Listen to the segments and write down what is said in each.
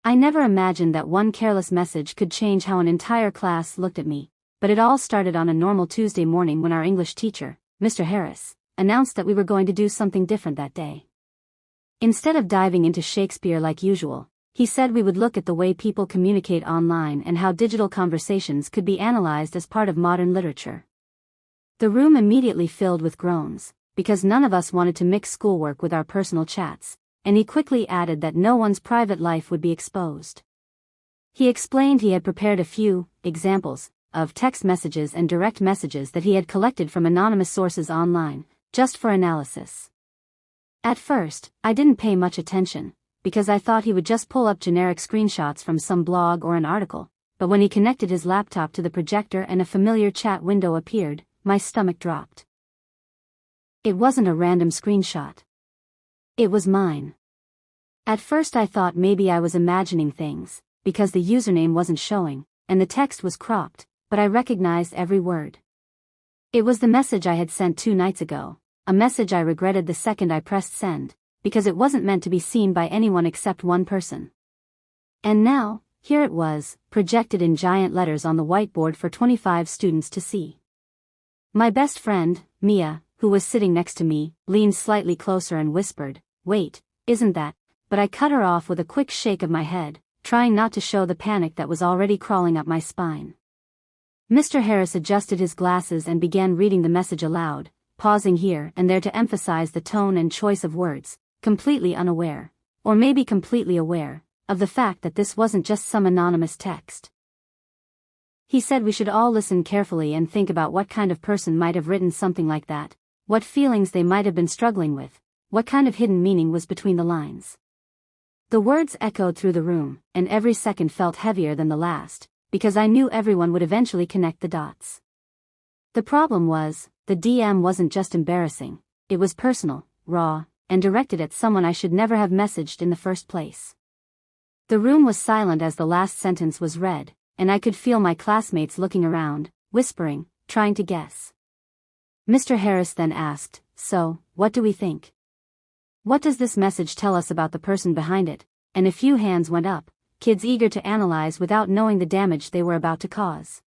I never imagined that one careless message could change how an entire class looked at me, but it all started on a normal Tuesday morning when our English teacher, Mr. Harris, announced that we were going to do something different that day. Instead of diving into Shakespeare like usual, he said we would look at the way people communicate online and how digital conversations could be analyzed as part of modern literature. The room immediately filled with groans, because none of us wanted to mix schoolwork with our personal chats, and he quickly added that no one's private life would be exposed. He explained he had prepared a few examples of text messages and direct messages that he had collected from anonymous sources online, just for analysis. At first, I didn't pay much attention, because I thought he would just pull up generic screenshots from some blog or an article, but when he connected his laptop to the projector and a familiar chat window appeared, my stomach dropped. It wasn't a random screenshot. It was mine. At first I thought maybe I was imagining things, because the username wasn't showing, and the text was cropped, but I recognized every word. It was the message I had sent 2 nights ago, a message I regretted the second I pressed send, because it wasn't meant to be seen by anyone except one person. And now, here it was, projected in giant letters on the whiteboard for 25 students to see. My best friend, Mia, who was sitting next to me, leaned slightly closer and whispered, "Wait, isn't that?" But I cut her off with a quick shake of my head, trying not to show the panic that was already crawling up my spine. Mr. Harris adjusted his glasses and began reading the message aloud, pausing here and there to emphasize the tone and choice of words, completely unaware, or maybe completely aware, of the fact that this wasn't just some anonymous text. He said we should all listen carefully and think about what kind of person might have written something like that, what feelings they might have been struggling with, what kind of hidden meaning was between the lines. The words echoed through the room, and every second felt heavier than the last, because I knew everyone would eventually connect the dots. The problem was, the DM wasn't just embarrassing, it was personal, raw, and directed at someone I should never have messaged in the first place. The room was silent as the last sentence was read, and I could feel my classmates looking around, whispering, trying to guess. Mr. Harris then asked, "So, what do we think? What does this message tell us about the person behind it?" And a few hands went up, kids eager to analyze without knowing the damage they were about to cause.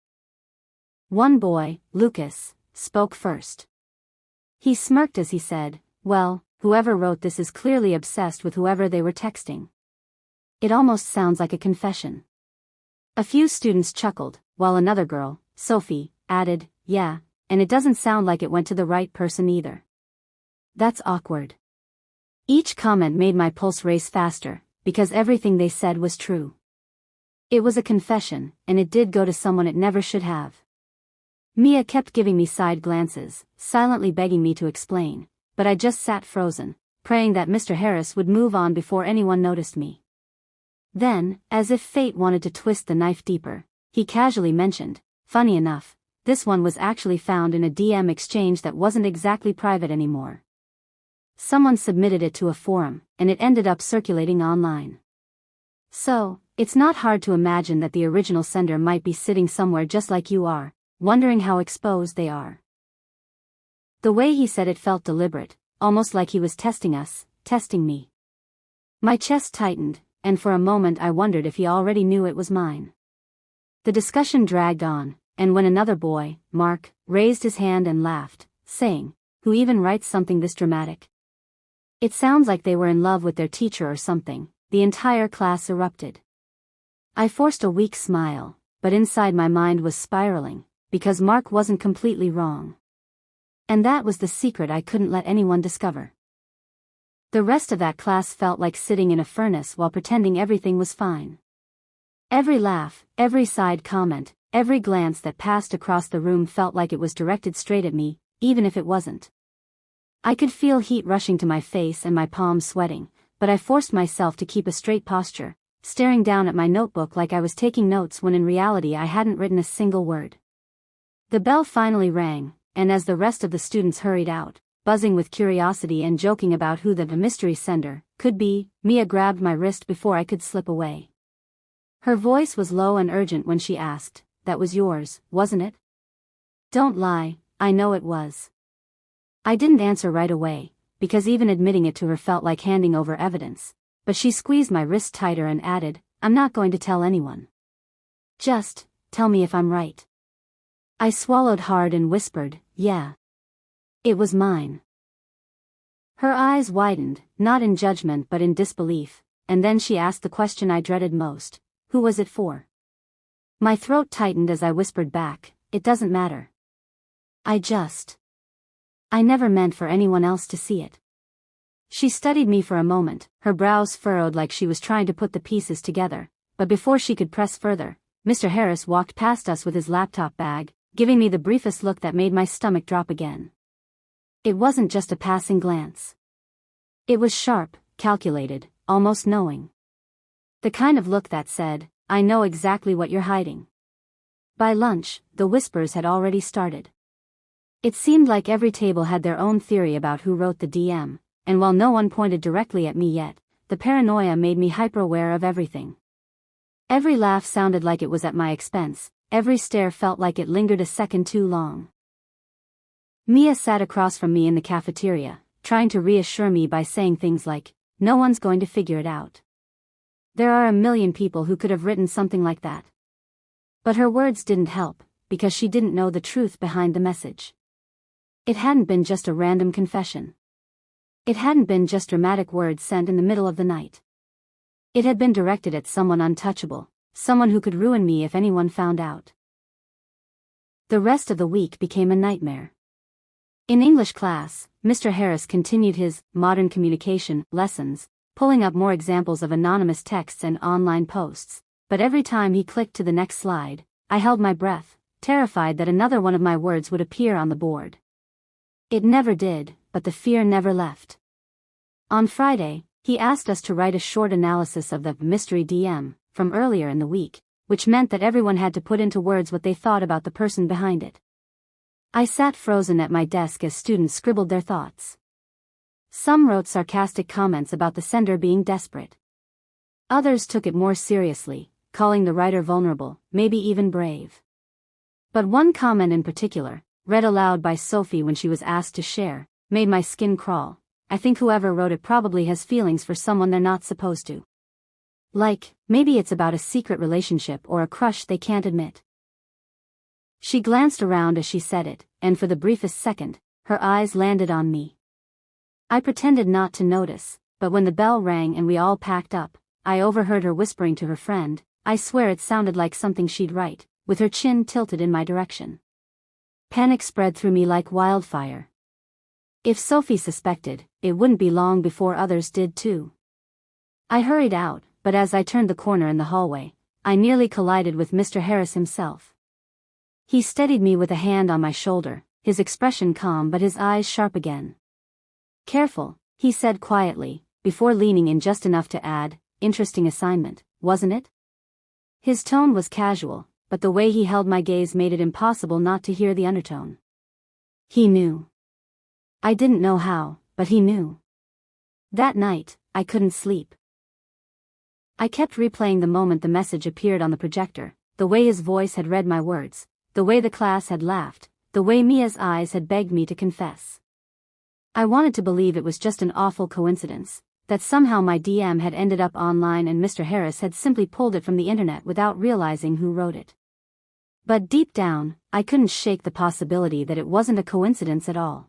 One boy, Lucas, spoke first. He smirked as he said, "Well, whoever wrote this is clearly obsessed with whoever they were texting. It almost sounds like a confession." A few students chuckled, while another girl, Sophie, added, "Yeah, and it doesn't sound like it went to the right person either. That's awkward." Each comment made my pulse race faster, because everything they said was true. It was a confession, and it did go to someone it never should have. Mia kept giving me side glances, silently begging me to explain, but I just sat frozen, praying that Mr. Harris would move on before anyone noticed me. Then, as if fate wanted to twist the knife deeper, he casually mentioned, "Funny enough, this one was actually found in a DM exchange that wasn't exactly private anymore. Someone submitted it to a forum, and it ended up circulating online. So, it's not hard to imagine that the original sender might be sitting somewhere just like you are, wondering how exposed they are." The way he said it felt deliberate, almost like he was testing us, testing me. My chest tightened, and for a moment I wondered if he already knew it was mine. The discussion dragged on, and when another boy, Mark, raised his hand and laughed, saying, "Who even writes something this dramatic? It sounds like they were in love with their teacher or something," the entire class erupted. I forced a weak smile, but inside my mind was spiraling, because Mark wasn't completely wrong. And that was the secret I couldn't let anyone discover. The rest of that class felt like sitting in a furnace while pretending everything was fine. Every laugh, every side comment, every glance that passed across the room felt like it was directed straight at me, even if it wasn't. I could feel heat rushing to my face and my palms sweating, but I forced myself to keep a straight posture, staring down at my notebook like I was taking notes when in reality I hadn't written a single word. The bell finally rang, and as the rest of the students hurried out, buzzing with curiosity and joking about who the mystery sender could be, Mia grabbed my wrist before I could slip away. Her voice was low and urgent when she asked, "That was yours, wasn't it?" "Don't lie, I know it was." I didn't answer right away, because even admitting it to her felt like handing over evidence, but she squeezed my wrist tighter and added, I'm not going to tell anyone. Just, tell me if I'm right. I swallowed hard and whispered, yeah. It was mine. Her eyes widened, not in judgment but in disbelief, and then she asked the question I dreaded most. Who was it for? My throat tightened as I whispered back, it doesn't matter. I never meant for anyone else to see it. She studied me for a moment, her brows furrowed like she was trying to put the pieces together, but before she could press further, Mr. Harris walked past us with his laptop bag, giving me the briefest look that made my stomach drop again. It wasn't just a passing glance. It was sharp, calculated, almost knowing. The kind of look that said, I know exactly what you're hiding. By lunch, the whispers had already started. It seemed like every table had their own theory about who wrote the DM, and while no one pointed directly at me yet, the paranoia made me hyper-aware of everything. Every laugh sounded like it was at my expense, every stare felt like it lingered a second too long. Mia sat across from me in the cafeteria, trying to reassure me by saying things like, no one's going to figure it out. There are a million people who could have written something like that. But her words didn't help, because she didn't know the truth behind the message. It hadn't been just a random confession. It hadn't been just dramatic words sent in the middle of the night. It had been directed at someone untouchable, someone who could ruin me if anyone found out. The rest of the week became a nightmare. In English class, Mr. Harris continued his modern communication lessons, pulling up more examples of anonymous texts and online posts, but every time he clicked to the next slide, I held my breath, terrified that another one of my words would appear on the board. It never did, but the fear never left. On Friday, he asked us to write a short analysis of the mystery DM from earlier in the week, which meant that everyone had to put into words what they thought about the person behind it. I sat frozen at my desk as students scribbled their thoughts. Some wrote sarcastic comments about the sender being desperate. Others took it more seriously, calling the writer vulnerable, maybe even brave. But one comment in particular, read aloud by Sophie when she was asked to share, made my skin crawl. I think whoever wrote it probably has feelings for someone they're not supposed to. Like, maybe it's about a secret relationship or a crush they can't admit. She glanced around as she said it, and for the briefest second, her eyes landed on me. I pretended not to notice, but when the bell rang and we all packed up, I overheard her whispering to her friend, I swear it sounded like something she'd write, with her chin tilted in my direction. Panic spread through me like wildfire. If Sophie suspected, it wouldn't be long before others did too. I hurried out, but as I turned the corner in the hallway, I nearly collided with Mr. Harris himself. He steadied me with a hand on my shoulder, his expression calm but his eyes sharp again. Careful, he said quietly, before leaning in just enough to add, interesting assignment, wasn't it? His tone was casual, but the way he held my gaze made it impossible not to hear the undertone. He knew. I didn't know how, but he knew. That night, I couldn't sleep. I kept replaying the moment the message appeared on the projector, the way his voice had read my words, the way the class had laughed, the way Mia's eyes had begged me to confess. I wanted to believe it was just an awful coincidence, that somehow my DM had ended up online and Mr. Harris had simply pulled it from the internet without realizing who wrote it. But deep down, I couldn't shake the possibility that it wasn't a coincidence at all.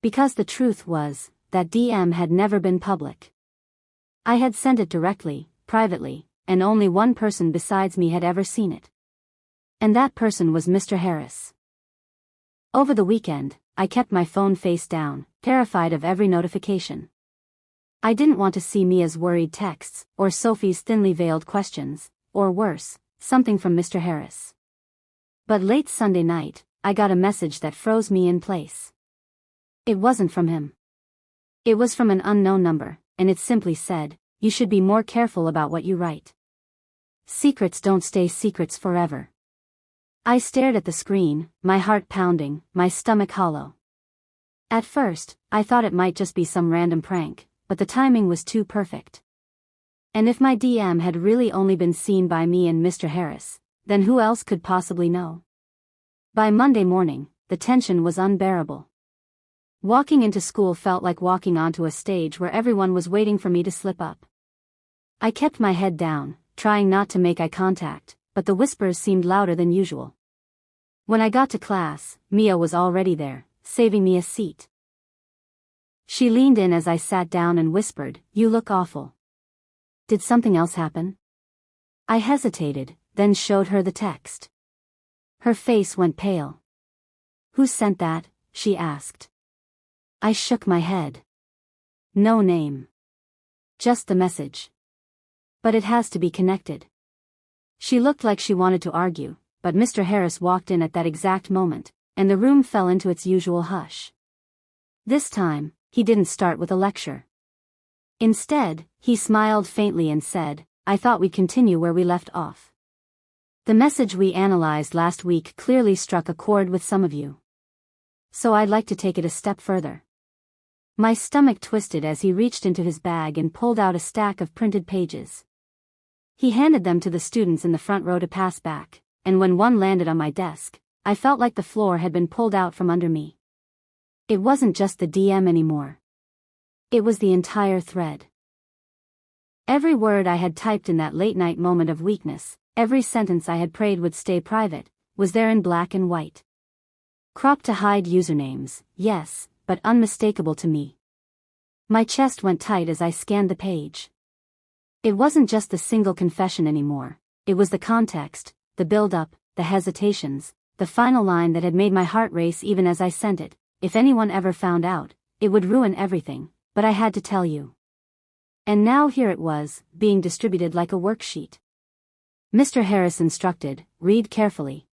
Because the truth was, that DM had never been public. I had sent it directly, privately, and only one person besides me had ever seen it. And that person was Mr. Harris. Over the weekend, I kept my phone face down, terrified of every notification. I didn't want to see Mia's worried texts, or Sophie's thinly veiled questions, or worse, something from Mr. Harris. But late Sunday night, I got a message that froze me in place. It wasn't from him. It was from an unknown number, and it simply said, "You should be more careful about what you write. Secrets don't stay secrets forever." I stared at the screen, my heart pounding, my stomach hollow. At first, I thought it might just be some random prank, but the timing was too perfect. And if my DM had really only been seen by me and Mr. Harris, then who else could possibly know? By Monday morning, the tension was unbearable. Walking into school felt like walking onto a stage where everyone was waiting for me to slip up. I kept my head down, trying not to make eye contact, but the whispers seemed louder than usual. When I got to class, Mia was already there, saving me a seat. She leaned in as I sat down and whispered, "You look awful." "Did something else happen?" I hesitated, then showed her the text. Her face went pale. "Who sent that?" she asked. I shook my head. "No name. Just the message. But it has to be connected." She looked like she wanted to argue, but Mr. Harris walked in at that exact moment, and the room fell into its usual hush. This time, he didn't start with a lecture. Instead, he smiled faintly and said, "I thought we'd continue where we left off. The message we analyzed last week clearly struck a chord with some of you. So I'd like to take it a step further." My stomach twisted as he reached into his bag and pulled out a stack of printed pages. He handed them to the students in the front row to pass back, and when one landed on my desk, I felt like the floor had been pulled out from under me. It wasn't just the DM anymore. It was the entire thread. Every word I had typed in that late-night moment of weakness, every sentence I had prayed would stay private, was there in black and white. Cropped to hide usernames, yes, but unmistakable to me. My chest went tight as I scanned the page. It wasn't just the single confession anymore, it was the context, the build-up, the hesitations, the final line that had made my heart race even as I sent it. If anyone ever found out, it would ruin everything, but I had to tell you. And now here it was, being distributed like a worksheet. Mr. Harris instructed, "Read carefully.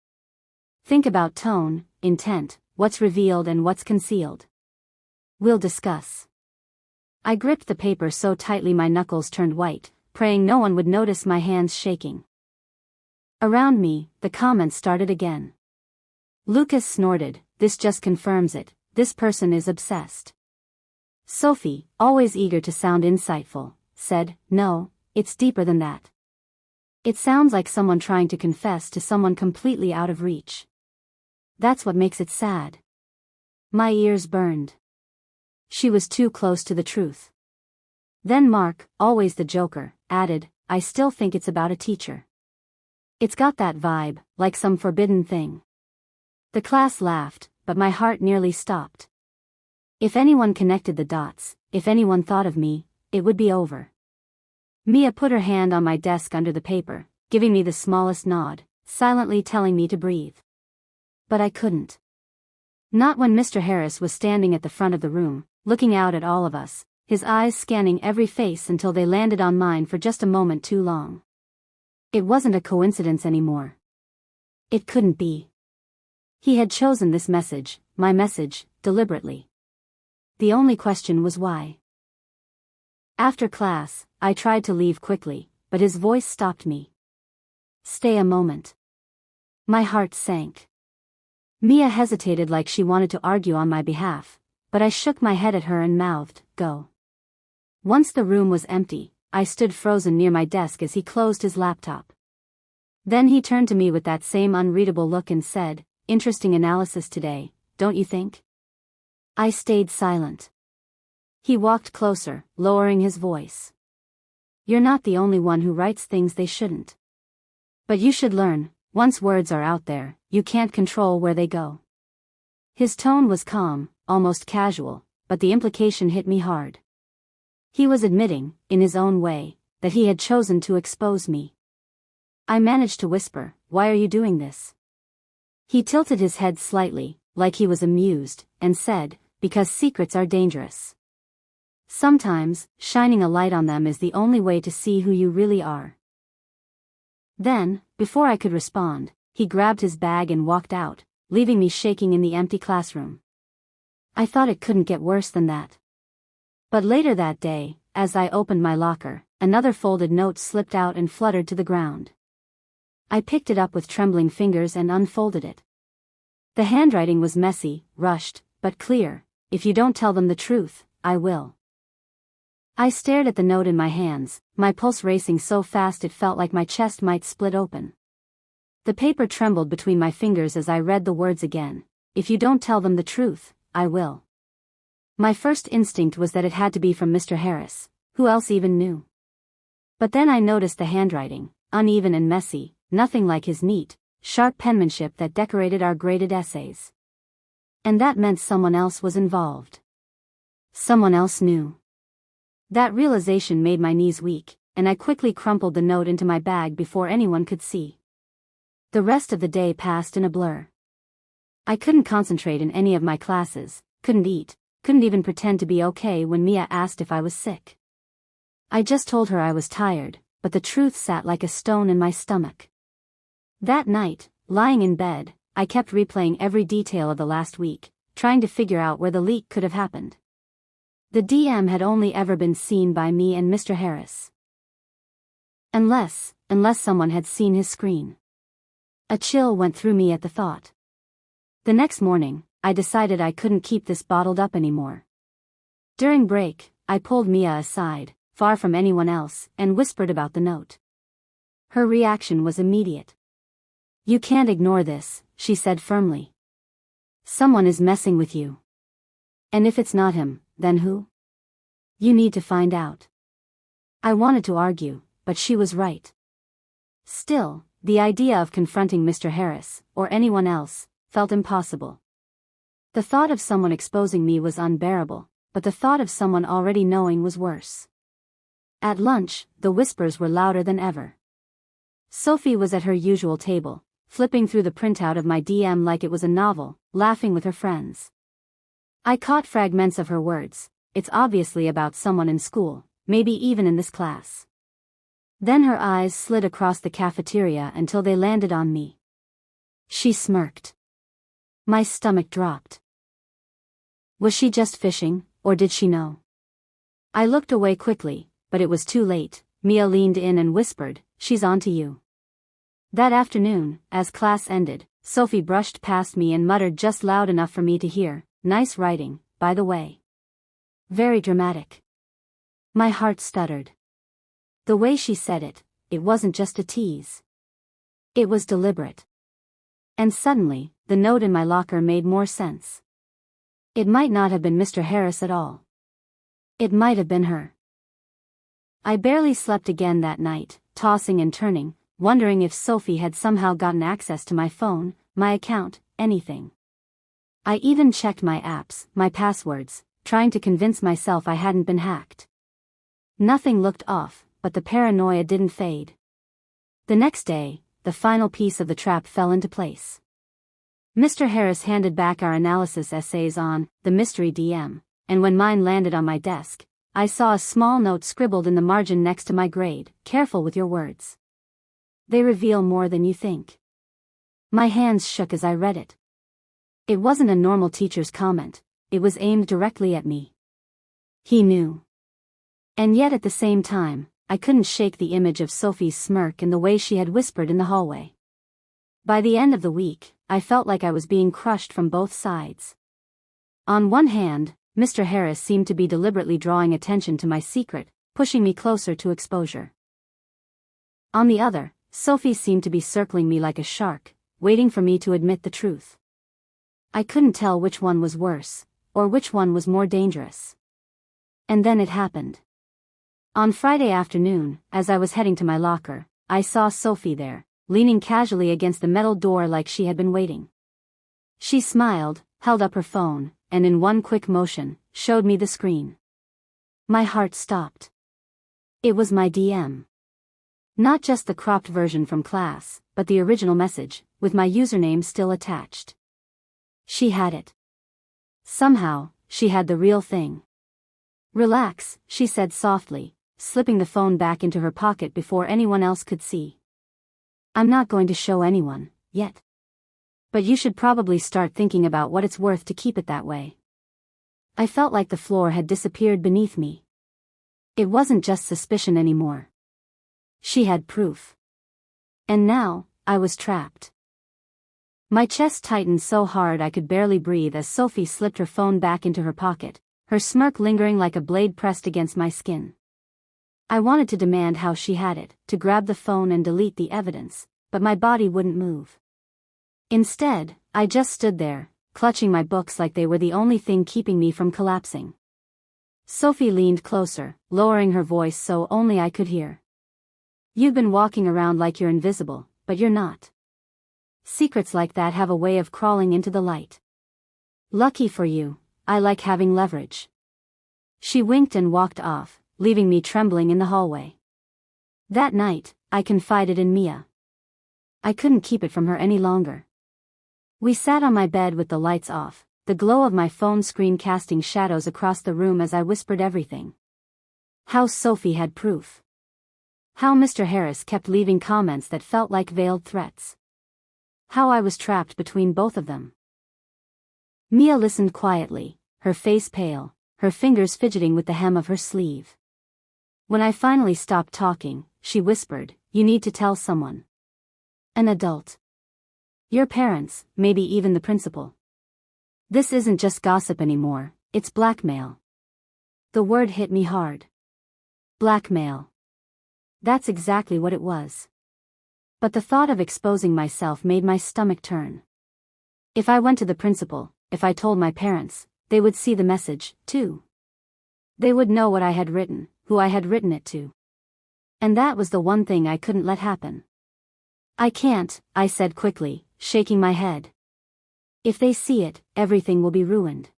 Think about tone, intent, what's revealed and what's concealed. We'll discuss." I gripped the paper so tightly my knuckles turned white, praying no one would notice my hands shaking. Around me, the comments started again. Lucas snorted, "This just confirms it, this person is obsessed." Sophie, always eager to sound insightful, said, "No, it's deeper than that. It sounds like someone trying to confess to someone completely out of reach. That's what makes it sad." My ears burned. She was too close to the truth. Then Mark, always the joker, added, "I still think it's about a teacher. It's got that vibe, like some forbidden thing." The class laughed, but my heart nearly stopped. If anyone connected the dots, if anyone thought of me, it would be over. Mia put her hand on my desk under the paper, giving me the smallest nod, silently telling me to breathe. But I couldn't. Not when Mr. Harris was standing at the front of the room, looking out at all of us, his eyes scanning every face until they landed on mine for just a moment too long. It wasn't a coincidence anymore. It couldn't be. He had chosen this message, my message, deliberately. The only question was why. After class, I tried to leave quickly, but his voice stopped me. "Stay a moment." My heart sank. Mia hesitated like she wanted to argue on my behalf, but I shook my head at her and mouthed, "Go." Once the room was empty, I stood frozen near my desk as he closed his laptop. Then he turned to me with that same unreadable look and said, "Interesting analysis today, don't you think?" I stayed silent. He walked closer, lowering his voice. "You're not the only one who writes things they shouldn't. But you should learn, once words are out there, you can't control where they go." His tone was calm, almost casual, but the implication hit me hard. He was admitting, in his own way, that he had chosen to expose me. I managed to whisper, "Why are you doing this?" He tilted his head slightly, like he was amused, and said, "Because secrets are dangerous. Sometimes, shining a light on them is the only way to see who you really are." Then, before I could respond, he grabbed his bag and walked out, leaving me shaking in the empty classroom. I thought it couldn't get worse than that. But later that day, as I opened my locker, another folded note slipped out and fluttered to the ground. I picked it up with trembling fingers and unfolded it. The handwriting was messy, rushed, but clear. "If you don't tell them the truth, I will." I stared at the note in my hands, my pulse racing so fast it felt like my chest might split open. The paper trembled between my fingers as I read the words again. "If you don't tell them the truth, I will." My first instinct was that it had to be from Mr. Harris. Who else even knew? But then I noticed the handwriting, uneven and messy, nothing like his neat, sharp penmanship that decorated our graded essays. And that meant someone else was involved. Someone else knew. That realization made my knees weak, and I quickly crumpled the note into my bag before anyone could see. The rest of the day passed in a blur. I couldn't concentrate in any of my classes, couldn't eat, couldn't even pretend to be okay when Mia asked if I was sick. I just told her I was tired, but the truth sat like a stone in my stomach. That night, lying in bed, I kept replaying every detail of the last week, trying to figure out where the leak could have happened. The DM had only ever been seen by me and Mr. Harris. Unless someone had seen his screen. A chill went through me at the thought. The next morning, I decided I couldn't keep this bottled up anymore. During break, I pulled Mia aside, far from anyone else, and whispered about the note. Her reaction was immediate. "You can't ignore this," she said firmly. "Someone is messing with you. And if it's not him, then who? You need to find out." I wanted to argue, but she was right. Still, the idea of confronting Mr. Harris, or anyone else, felt impossible. The thought of someone exposing me was unbearable, but the thought of someone already knowing was worse. At lunch, the whispers were louder than ever. Sophie was at her usual table, flipping through the printout of my DM like it was a novel, laughing with her friends. I caught fragments of her words. "It's obviously about someone in school, maybe even in this class." Then her eyes slid across the cafeteria until they landed on me. She smirked. My stomach dropped. Was she just fishing, or did she know? I looked away quickly, but it was too late. Mia leaned in and whispered, "She's on to you." That afternoon, as class ended, Sophie brushed past me and muttered just loud enough for me to hear, "Nice writing, by the way." Very dramatic. My heart stuttered. The way she said it, it wasn't just a tease. It was deliberate. And suddenly, the note in my locker made more sense. It might not have been Mr. Harris at all. It might have been her. I barely slept again that night, tossing and turning, wondering if Sophie had somehow gotten access to my phone, my account, anything. I even checked my apps, my passwords, trying to convince myself I hadn't been hacked. Nothing looked off, but the paranoia didn't fade. The next day, the final piece of the trap fell into place. Mr. Harris handed back our analysis essays on the mystery DM, and when mine landed on my desk, I saw a small note scribbled in the margin next to my grade, "Careful with your words. They reveal more than you think." My hands shook as I read it. It wasn't a normal teacher's comment, it was aimed directly at me. He knew. And yet at the same time, I couldn't shake the image of Sophie's smirk and the way she had whispered in the hallway. By the end of the week, I felt like I was being crushed from both sides. On one hand, Mr. Harris seemed to be deliberately drawing attention to my secret, pushing me closer to exposure. On the other, Sophie seemed to be circling me like a shark, waiting for me to admit the truth. I couldn't tell which one was worse, or which one was more dangerous. And then it happened. On Friday afternoon, as I was heading to my locker, I saw Sophie there, leaning casually against the metal door like she had been waiting. She smiled, held up her phone, and in one quick motion, showed me the screen. My heart stopped. It was my DM. Not just the cropped version from class, but the original message, with my username still attached. She had it. Somehow, she had the real thing. "Relax," she said softly, slipping the phone back into her pocket before anyone else could see. "I'm not going to show anyone, yet. But you should probably start thinking about what it's worth to keep it that way." I felt like the floor had disappeared beneath me. It wasn't just suspicion anymore. She had proof. And now, I was trapped. My chest tightened so hard I could barely breathe as Sophie slipped her phone back into her pocket, her smirk lingering like a blade pressed against my skin. I wanted to demand how she had it, to grab the phone and delete the evidence, but my body wouldn't move. Instead, I just stood there, clutching my books like they were the only thing keeping me from collapsing. Sophie leaned closer, lowering her voice so only I could hear. You've been walking around like you're invisible, but you're not. Secrets like that have a way of crawling into the light. Lucky for you, I like having leverage." She winked and walked off, leaving me trembling in the hallway. That night, I confided in Mia. I couldn't keep it from her any longer. We sat on my bed with the lights off, the glow of my phone screen casting shadows across the room as I whispered everything. How Sophie had proof. How Mr. Harris kept leaving comments that felt like veiled threats. How I was trapped between both of them. Mia listened quietly, her face pale, her fingers fidgeting with the hem of her sleeve. When I finally stopped talking, she whispered, "You need to tell someone. An adult. Your parents, maybe even the principal. This isn't just gossip anymore, it's blackmail." The word hit me hard. Blackmail. That's exactly what it was. But the thought of exposing myself made my stomach turn. If I went to the principal, if I told my parents, they would see the message, too. They would know what I had written, who I had written it to. And that was the one thing I couldn't let happen. "I can't," I said quickly, shaking my head. "If they see it, everything will be ruined."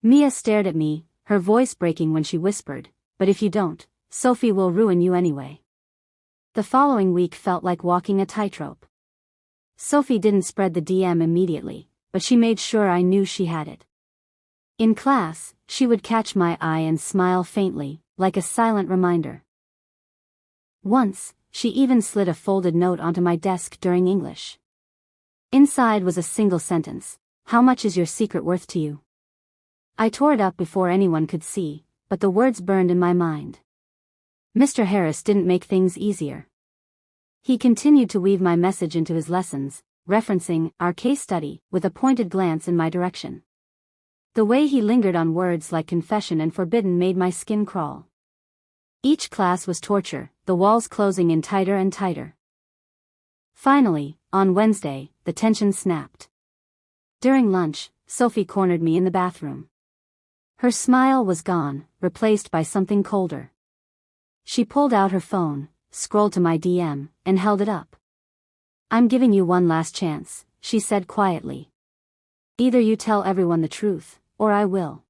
Mia stared at me, her voice breaking when she whispered, "But if you don't, Sophie will ruin you anyway." The following week felt like walking a tightrope. Sophie didn't spread the DM immediately, but she made sure I knew she had it. In class, she would catch my eye and smile faintly, like a silent reminder. Once, she even slid a folded note onto my desk during English. Inside was a single sentence: "How much is your secret worth to you?" I tore it up before anyone could see, but the words burned in my mind. Mr. Harris didn't make things easier. He continued to weave my message into his lessons, referencing our case study with a pointed glance in my direction. The way he lingered on words like confession and forbidden made my skin crawl. Each class was torture, the walls closing in tighter and tighter. Finally, on Wednesday, the tension snapped. During lunch, Sophie cornered me in the bathroom. Her smile was gone, replaced by something colder. She pulled out her phone, scrolled to my DM, and held it up. "I'm giving you one last chance," she said quietly. "Either you tell everyone the truth, or I will.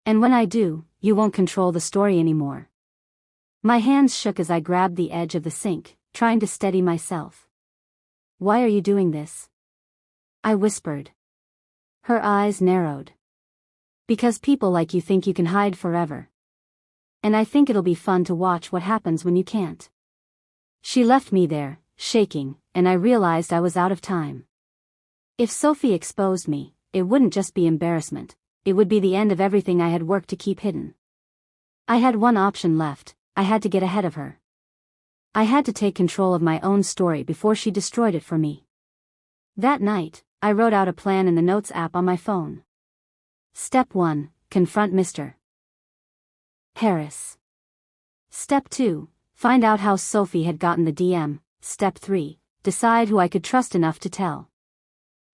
And when I do, you won't control the story anymore." My hands shook as I grabbed the edge of the sink, trying to steady myself. "Why are you doing this?" I whispered. Her eyes narrowed. "Because people like you think you can hide forever. And I think it'll be fun to watch what happens when you can't." She left me there, shaking, and I realized I was out of time. If Sophie exposed me, it wouldn't just be embarrassment, it would be the end of everything I had worked to keep hidden. I had one option left: I had to get ahead of her. I had to take control of my own story before she destroyed it for me. That night, I wrote out a plan in the Notes app on my phone. Step 1, confront Mr. Harris. Step 2, find out how Sophie had gotten the DM. Step 3, decide who I could trust enough to tell.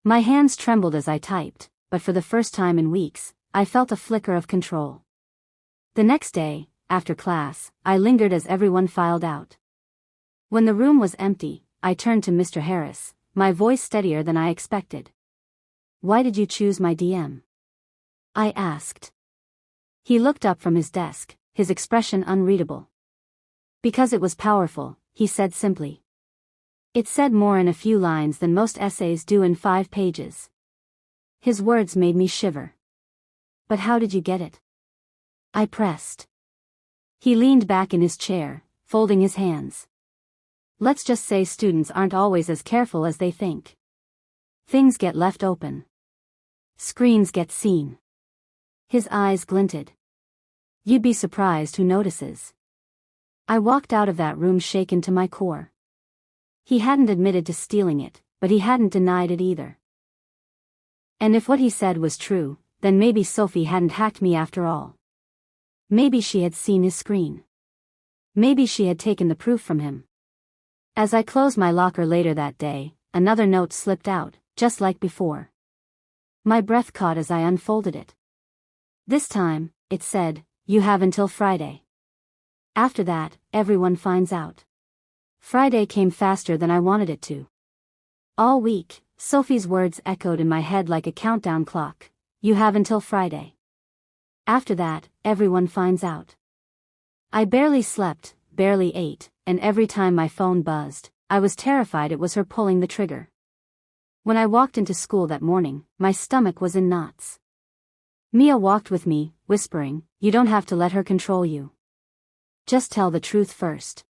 My hands trembled as I typed, but for the first time in weeks, I felt a flicker of control. The next day, after class, I lingered as everyone filed out. When the room was empty, I turned to Mr. Harris, my voice steadier than I expected. "Why did you choose my DM?" I asked. He looked up from his desk, his expression unreadable. "Because it was powerful," he said simply. It said more in a few lines than most essays do in 5 pages. His words made me shiver. "But how did you get it?" I pressed. He leaned back in his chair, folding his hands. "Let's just say students aren't always as careful as they think. Things get left open. Screens get seen." His eyes glinted. "You'd be surprised who notices." I walked out of that room shaken to my core. He hadn't admitted to stealing it, but he hadn't denied it either. And if what he said was true, then maybe Sophie hadn't hacked me after all. Maybe she had seen his screen. Maybe she had taken the proof from him. As I closed my locker later that day, another note slipped out, just like before. My breath caught as I unfolded it. This time, it said, "You have until Friday. After that, everyone finds out." Friday came faster than I wanted it to. All week, Sophie's words echoed in my head like a countdown clock. You have until Friday. After that, everyone finds out. I barely slept, barely ate, and every time my phone buzzed, I was terrified it was her pulling the trigger. When I walked into school that morning, my stomach was in knots. Mia walked with me, whispering, "You don't have to let her control you. Just tell the truth first."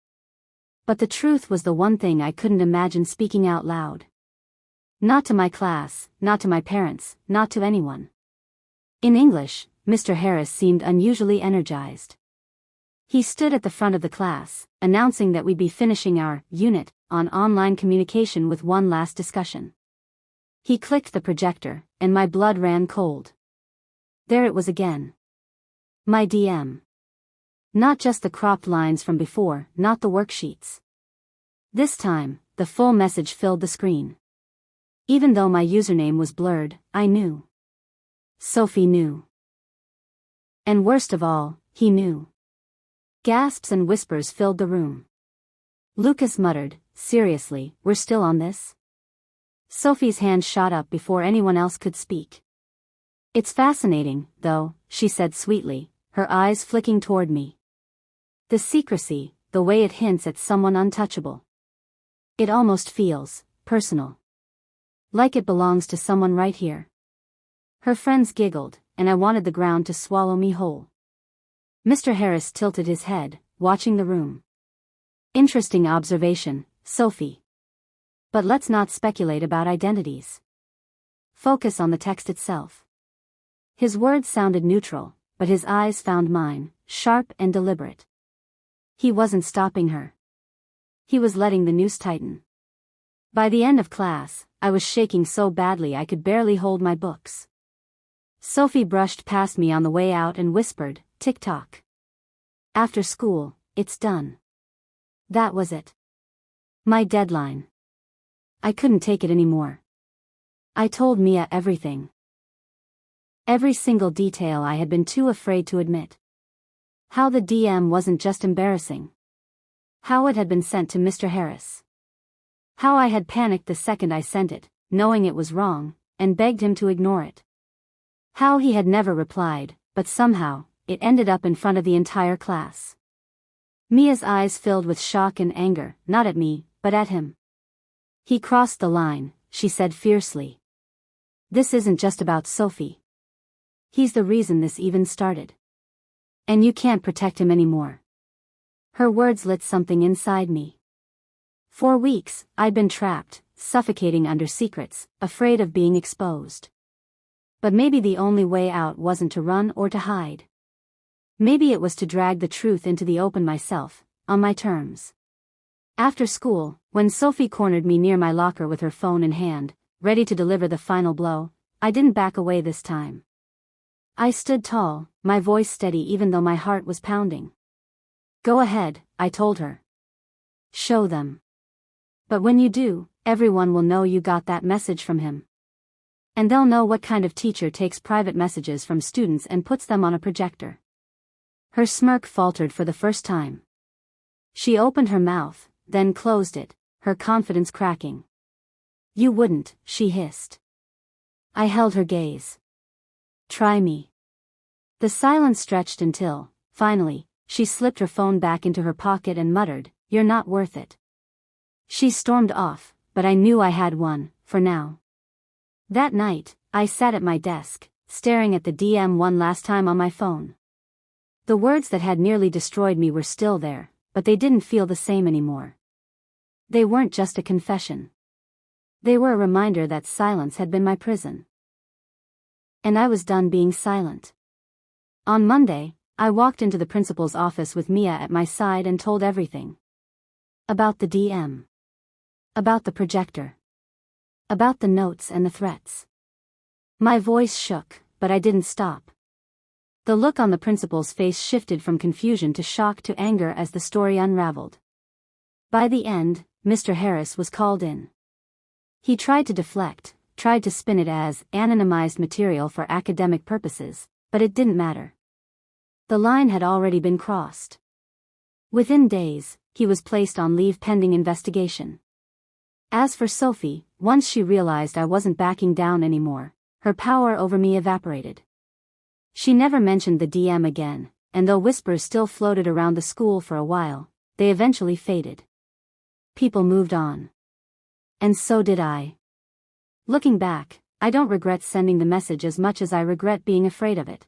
But the truth was the one thing I couldn't imagine speaking out loud. Not to my class, not to my parents, not to anyone. In English, Mr. Harris seemed unusually energized. He stood at the front of the class, announcing that we'd be finishing our unit on online communication with one last discussion. He clicked the projector, and my blood ran cold. There it was again. My DM. Not just the cropped lines from before, not the worksheets. This time, the full message filled the screen. Even though my username was blurred, I knew. Sophie knew. And worst of all, he knew. Gasps and whispers filled the room. Lucas muttered, "Seriously, we're still on this?" Sophie's hand shot up before anyone else could speak. "It's fascinating, though," she said sweetly, her eyes flicking toward me. "The secrecy, the way it hints at someone untouchable. It almost feels personal. Like it belongs to someone right here." Her friends giggled, and I wanted the ground to swallow me whole. Mr. Harris tilted his head, watching the room. "Interesting observation, Sophie. But let's not speculate about identities. Focus on the text itself." His words sounded neutral, but his eyes found mine, sharp and deliberate. He wasn't stopping her. He was letting the noose tighten. By the end of class, I was shaking so badly I could barely hold my books. Sophie brushed past me on the way out and whispered, "Tick-tock. After school, it's done." That was it. My deadline. I couldn't take it anymore. I told Mia everything. Every single detail I had been too afraid to admit. How the DM wasn't just embarrassing. How it had been sent to Mr. Harris. How I had panicked the second I sent it, knowing it was wrong, and begged him to ignore it. How he had never replied, but somehow, it ended up in front of the entire class. Mia's eyes filled with shock and anger, not at me, but at him. "He crossed the line," she said fiercely. "This isn't just about Sophie. He's the reason this even started. And you can't protect him anymore." Her words lit something inside me. For weeks, I'd been trapped, suffocating under secrets, afraid of being exposed. But maybe the only way out wasn't to run or to hide. Maybe it was to drag the truth into the open myself, on my terms. After school, when Sophie cornered me near my locker with her phone in hand, ready to deliver the final blow, I didn't back away this time. I stood tall, my voice steady even though my heart was pounding. "Go ahead," I told her. "Show them. But when you do, everyone will know you got that message from him. And they'll know what kind of teacher takes private messages from students and puts them on a projector." Her smirk faltered for the first time. She opened her mouth, then closed it, her confidence cracking. "You wouldn't," she hissed. I held her gaze. "Try me." The silence stretched until, finally, she slipped her phone back into her pocket and muttered, "You're not worth it." She stormed off, but I knew I had one, for now. That night, I sat at my desk, staring at the DM one last time on my phone. The words that had nearly destroyed me were still there, but they didn't feel the same anymore. They weren't just a confession. They were a reminder that silence had been my prison. And I was done being silent. On Monday, I walked into the principal's office with Mia at my side and told everything. About the DM. About the projector. About the notes and the threats. My voice shook, but I didn't stop. The look on the principal's face shifted from confusion to shock to anger as the story unraveled. By the end, Mr. Harris was called in. He tried to deflect, tried to spin it as anonymized material for academic purposes, but it didn't matter. The line had already been crossed. Within days, he was placed on leave pending investigation. As for Sophie, once she realized I wasn't backing down anymore, her power over me evaporated. She never mentioned the DM again, and though whispers still floated around the school for a while, they eventually faded. People moved on. And so did I. Looking back, I don't regret sending the message as much as I regret being afraid of it.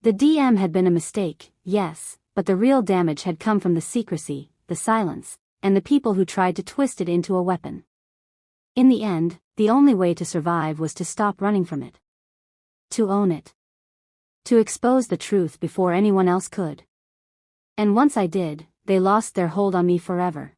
The DM had been a mistake, yes, but the real damage had come from the secrecy, the silence, and the people who tried to twist it into a weapon. In the end, the only way to survive was to stop running from it. To own it. To expose the truth before anyone else could. And once I did, they lost their hold on me forever.